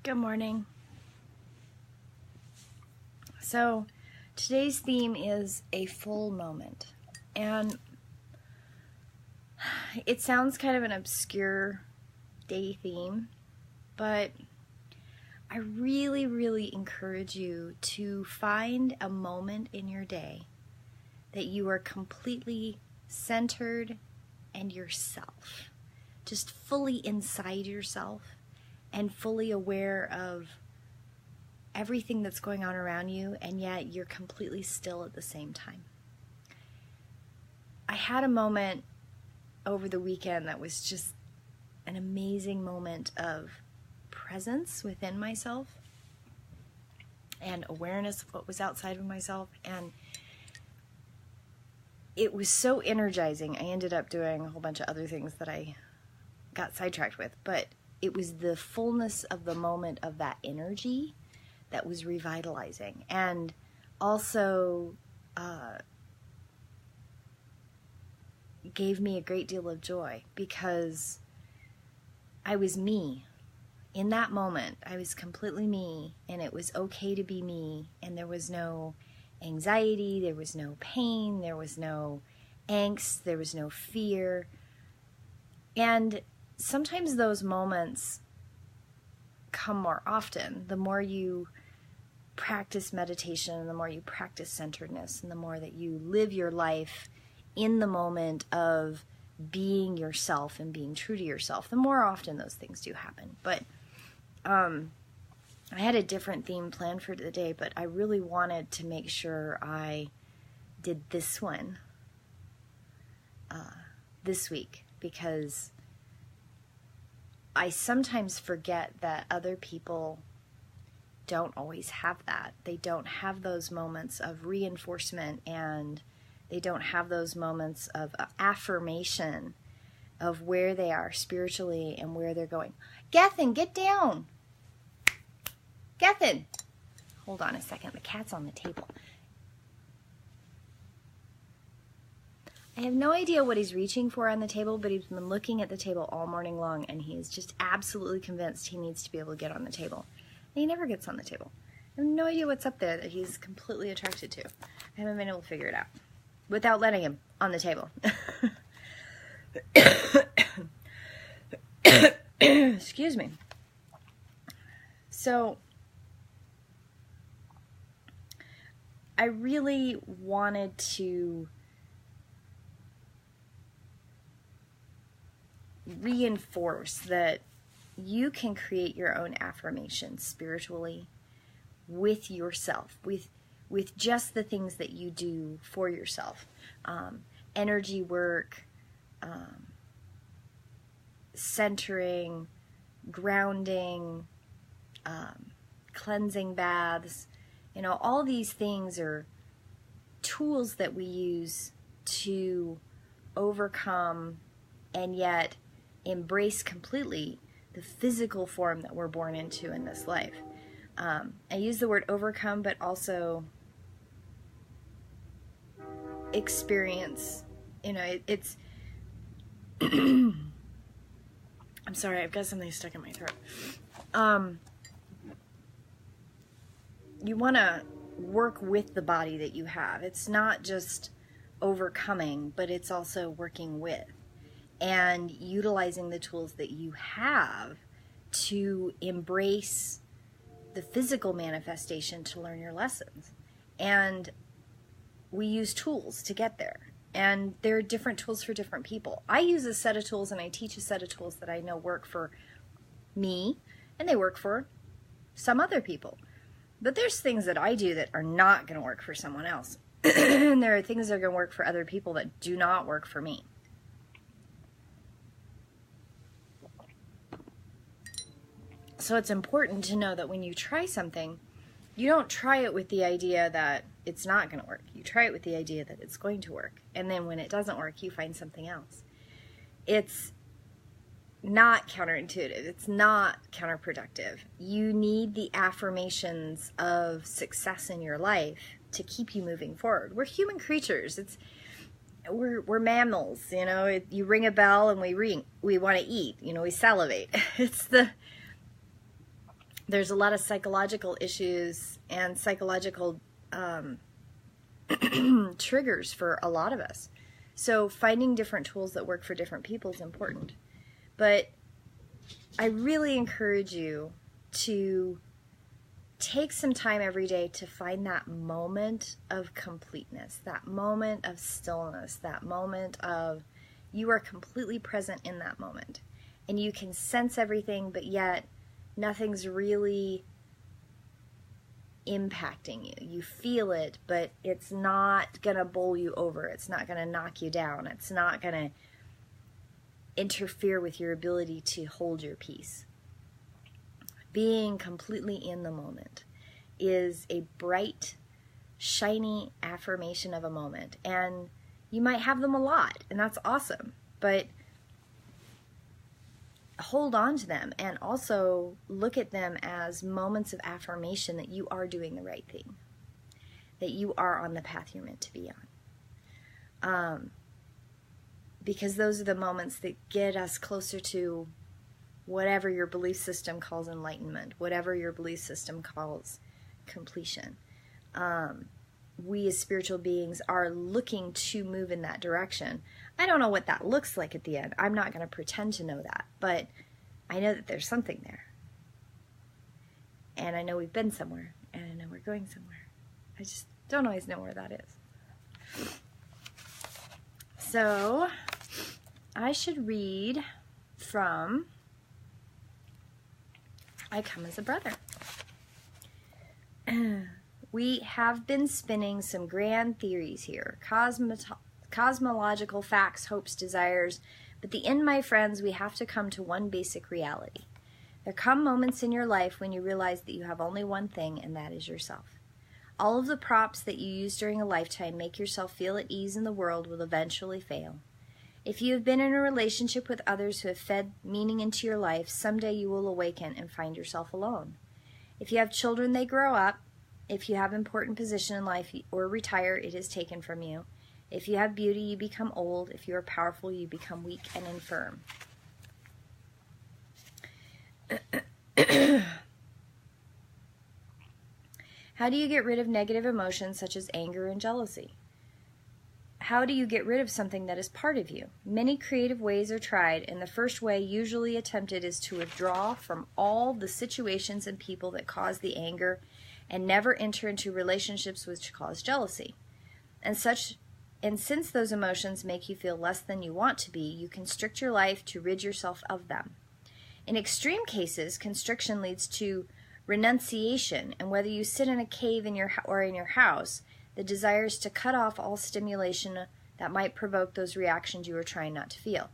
Good morning. So today's theme is a full moment, and it sounds kind of an obscure day theme, but I really encourage you to find a moment in your day that you are completely centered and yourself, just fully inside yourself and fully aware of everything that's going on around you, and yet you're completely still at the same time. I had a moment over the weekend that was just an amazing moment of presence within myself and awareness of what was outside of myself, and it was so energizing. I ended up doing a whole bunch of other things that I got sidetracked with, but it was the fullness of the moment of that energy that was revitalizing, and also gave me a great deal of joy, because I was me. In that moment, I was completely me, and it was okay to be me, and there was no anxiety, there was no pain, there was no angst, there was no fear. And sometimes those moments come more often. The more you practice meditation, and the more you practice centeredness, and the more that you live your life in the moment of being yourself and being true to yourself, the more often those things do happen. But I had a different theme planned for today, but I really wanted to make sure I did this one this week, because I sometimes forget that other people don't always have that. They don't have those moments of reinforcement, and they don't have those moments of affirmation of where they are spiritually and where they're going. Gethin, get down! Gethin! Hold on a second, the cat's on the table. I have no idea what he's reaching for on the table, but he's been looking at the table all morning long, and he is just absolutely convinced he needs to be able to get on the table. And he never gets on the table. I have no idea what's up there that he's completely attracted to. I haven't been able to figure it out without letting him on the table. Excuse me. So I really wanted to reinforce that you can create your own affirmations spiritually with yourself, with just the things that you do for yourself. Energy work, centering, grounding, cleansing baths. You know, all these things are tools that we use to overcome and yet embrace completely the physical form that we're born into in this life. I use the word overcome, but also experience. You know, it's I'm sorry, I've got something stuck in my throat. You want to work with the body that you have. It's not just overcoming, but it's also working with and utilizing the tools that you have to embrace the physical manifestation to learn your lessons. And we use tools to get there. And there are different tools for different people. I use a set of tools, and I teach a set of tools that I know work for me, and they work for some other people. But there's things that I do that are not going to work for someone else. And there are things that are going to work for other people that do not work for me. So it's important to know that when you try something, you don't try it with the idea that it's not going to work. You try it with the idea that it's going to work. And then when it doesn't work, you find something else. It's not counterintuitive. It's not counterproductive. You need the affirmations of success in your life to keep you moving forward. We're human creatures. We're mammals, you know. You ring a bell and we want to eat, you know, we salivate. there's a lot of psychological issues and psychological triggers for a lot of us. So finding different tools that work for different people is important. But I really encourage you to take some time every day to find that moment of completeness, that moment of stillness, that moment of you are completely present in that moment. And you can sense everything, but yet nothing's really impacting you. You feel it, but it's not going to bowl you over. It's not going to knock you down. It's not going to interfere with your ability to hold your peace. Being completely in the moment is a bright, shiny affirmation of a moment. And you might have them a lot, and that's awesome. But hold on to them and also look at them as moments of affirmation that you are doing the right thing, that you are on the path you're meant to be on. Because those are the moments that get us closer to whatever your belief system calls enlightenment, whatever your belief system calls completion. We as spiritual beings are looking to move in that direction. I don't know what that looks like at the end. I'm not going to pretend to know that, but I know that there's something there. And I know we've been somewhere, and I know we're going somewhere. I just don't always know where that is. So I should read from I Come as a Brother. We have been spinning some grand theories here, cosmological facts, hopes, desires, but the end, my friends, we have to come to one basic reality. There come moments in your life when you realize that you have only one thing, and that is yourself. All of the props that you use during a lifetime make yourself feel at ease in the world will eventually fail. If you have been in a relationship with others who have fed meaning into your life, someday you will awaken and find yourself alone. If you have children, they grow up. If you have important position in life or retire, it is taken from you. If you have beauty, you become old. If you are powerful, you become weak and infirm. How do you get rid of negative emotions such as anger and jealousy? How do you get rid of something that is part of you? Many creative ways are tried, and the first way usually attempted is to withdraw from all the situations and people that cause the anger and never enter into relationships which cause jealousy. And since those emotions make you feel less than you want to be, you constrict your life to rid yourself of them. In extreme cases, constriction leads to renunciation, and whether you sit in a cave in your house, the desire is to cut off all stimulation that might provoke those reactions you are trying not to feel.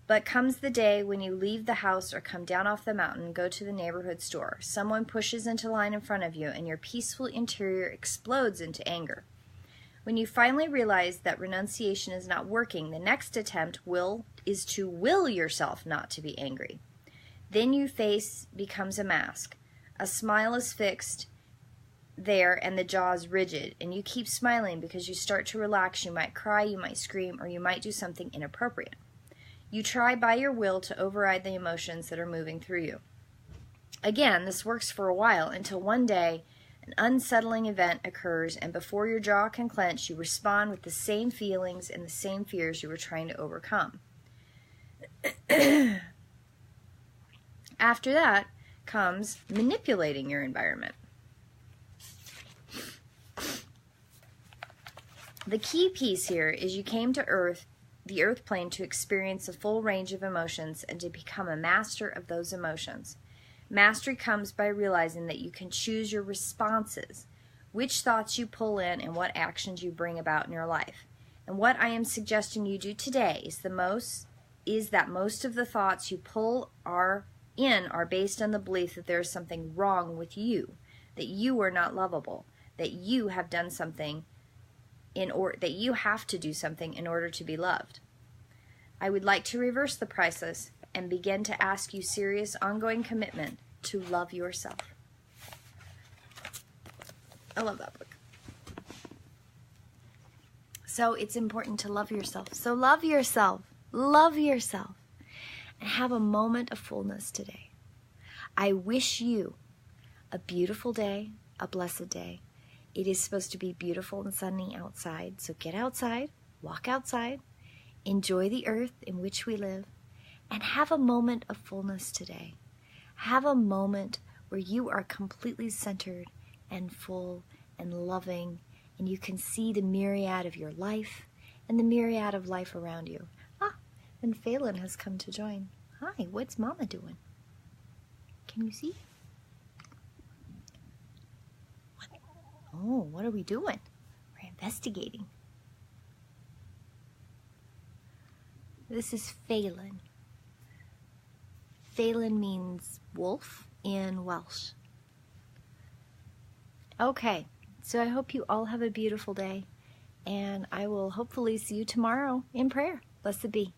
But comes the day when you leave the house or come down off the mountain and go to the neighborhood store. Someone pushes into line in front of you, and your peaceful interior explodes into anger. When you finally realize that renunciation is not working, the next attempt is to will yourself not to be angry. Then your face becomes a mask. A smile is fixed there and the jaw is rigid, and you keep smiling because you start to relax. You might cry, you might scream, or you might do something inappropriate. You try by your will to override the emotions that are moving through you. Again, this works for a while until one day an unsettling event occurs, and before your jaw can clench, you respond with the same feelings and the same fears you were trying to overcome. After that comes manipulating your environment. The key piece here is you came to the earth plane, to experience a full range of emotions and to become a master of those emotions. Mastery comes by realizing that you can choose your responses, which thoughts you pull in and what actions you bring about in your life. And what I am suggesting you do today is that most of the thoughts you pull are based on the belief that there is something wrong with you, that you are not lovable, that you have done something that you have to do something in order to be loved. I would like to reverse the process and begin to ask you serious, ongoing commitment to love yourself. I love that book. So it's important to love yourself. So love yourself, and have a moment of fullness today. I wish you a beautiful day, a blessed day. It is supposed to be beautiful and sunny outside, so get outside, walk outside, enjoy the earth in which we live, and have a moment of fullness today. Have a moment where you are completely centered and full and loving, and you can see the myriad of your life and the myriad of life around you. And Phelan has come to join. Hi, what's Mama doing? Can you see? Oh, what are we doing? We're investigating. This is Phelan. Phelan means wolf in Welsh. Okay, so I hope you all have a beautiful day, and I will hopefully see you tomorrow in prayer. Blessed be.